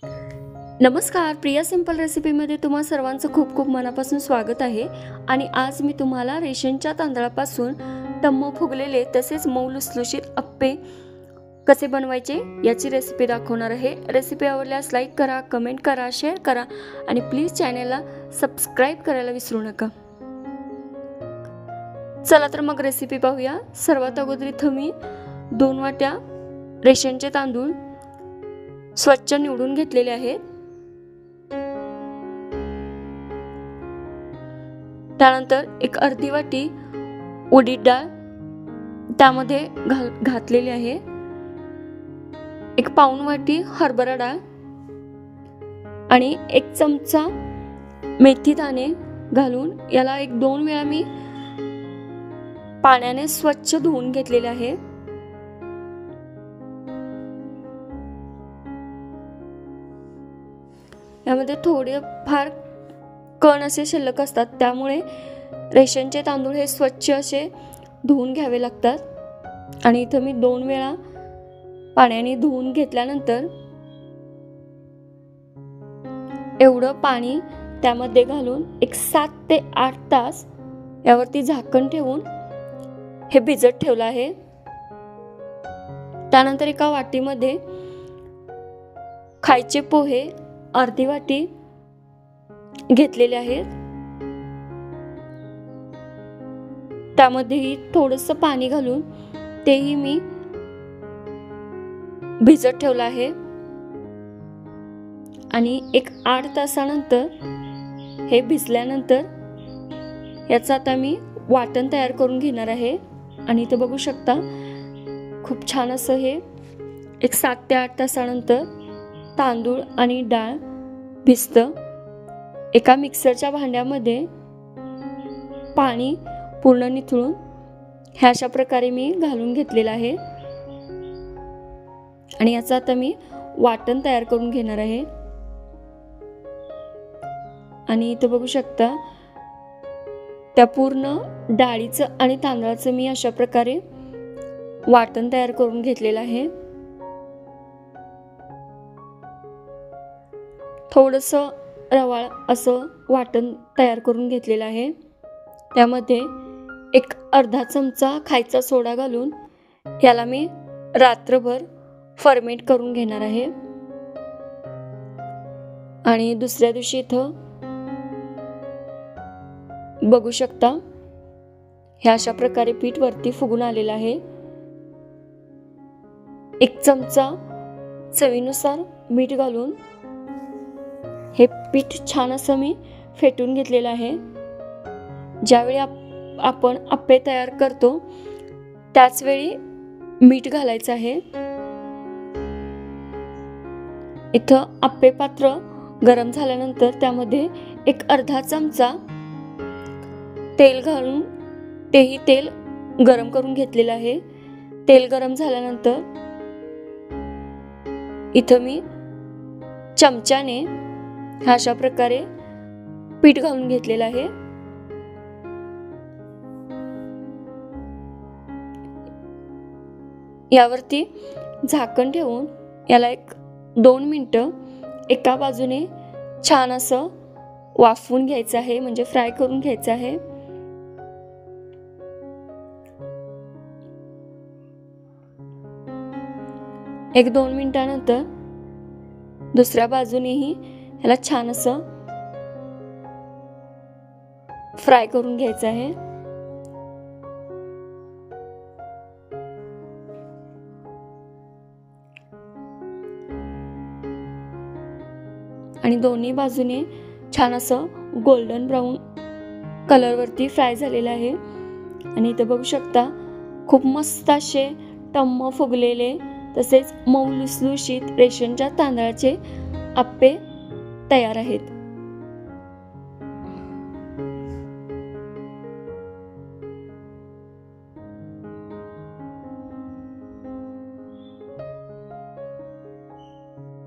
नमस्कार, प्रिया सिंपल रेसिपीमध्ये तुम्हा सर्वांचं खूप खूप मनापासून स्वागत आहे। आणि आज मी तुम्हाला रेशनच्या तांदळापासून टम्म फुगलेले तसेच मऊ लुसलुशीत अप्पे कसे बनवायचे याची रेसिपी दाखवणार आहे। रेसिपी आवडल्यास लाईक करा, कमेंट करा, शेअर करा आणि प्लीज चॅनलला सबस्क्राइब करायला विसरू नका। चला तर मग रेसिपी पाहूया। सर्वात अगोदर इथं मी 2 वाट्या रेशनचे तांदूळ स्वच्छ निवडून घेतलेले आहेत। त्यानंतर एक अर्धी वाटी उडीद डाळ त्यामध्ये घातलेली आहे। एक पाऊण वाटी हरभरा डाळ आणि 1 चमचा मेथी दाणे घालून याला 1-2 वेळा मी पाण्याने स्वच्छ धुवून घेतलेले आहे। यामध्ये थोडे फार कण असे शिल्लक असतात, त्यामुळे रेशनचे तांदूळ हे स्वच्छ असे धुवून घ्यावे लागतात। आणि इथं मी 2 वेळा पाण्याने धुवून घेतल्यानंतर एवढं पाणी त्यामध्ये घालून एक 7 ते 8 तास यावरती झाकण ठेवून हे भिजत ठेवलं आहे। त्यानंतर एका वाटीमध्ये खायचे पोहे अर्धी वाटी घेतलेले आहेत। त्यामध्येही थोडंसं पाणी घालून तेही मी भिजत ठेवलं आहे। आणि एक 8 तासानंतर हे भिजल्यानंतर याचं आता मी वाटण तयार करून घेणार आहे। आणि इथे बघू शकता खूप छान असं हे एक 7 ते 8 तासानंतर तांदूळ आणि डाळ भिजतं। एका मिक्सरच्या भांड्यामध्ये पाणी पूर्ण निथळून ह्या अशा प्रकारे मी घालून घेतलेलं आहे। आणि याचं आता मी वाटण तयार करून घेणार आहे। आणि इथं बघू शकता त्या पूर्ण डाळीचं आणि तांदळाचं मी अशा प्रकारे वाटण तयार करून घेतलेलं आहे। थोडंसं रवाळ असं वाटण तयार करून घेतलेलं आहे। त्यामध्ये एक अर्धा चमचा खायचा सोडा घालून याला मी रात्रभर फर्मेंट करून घेणार आहे। आणि दुसऱ्या दिवशी इथं बघू शकता ह्या अशा प्रकारे पीठ वरती फुगून आलेलं आहे। 1 चमचा चवीनुसार मीठ घालून हे पीठ छान असं मी फेटून घेतलेलं आहे। ज्यावेळी आपण अप्पे तयार करतो त्याच वेळी मीठ घालायचं आहे। इथं अप्पे पात्र गरम झाल्यानंतर त्यामध्ये एक अर्धा चमचा तेल घालून तेही तेल गरम करून घेतलेलं आहे। तेल गरम झाल्यानंतर इथं मी चमच्याने ह्या अशा प्रकारे पीठ घालून घेतलेलं आहे। यावरती झाकण ठेवून याला 1-2 मिनिटं एका बाजूने छान असं वाफवून घ्यायचं आहे, म्हणजे फ्राय करून घ्यायचं आहे। एक 2 मिनिटानंतर दुसऱ्या बाजूनेही याला छान असं फ्राय करून घ्यायचं आहे। आणि दोन्ही बाजूने छान असं गोल्डन ब्राऊन कलर वरती फ्राय झालेलं आहे। आणि इथे बघू शकता खूप मस्त असे टम्म फुगलेले तसेच मऊ लुसलुशीत रेशनच्या तांदळाचे अप्पे तयार आहेत।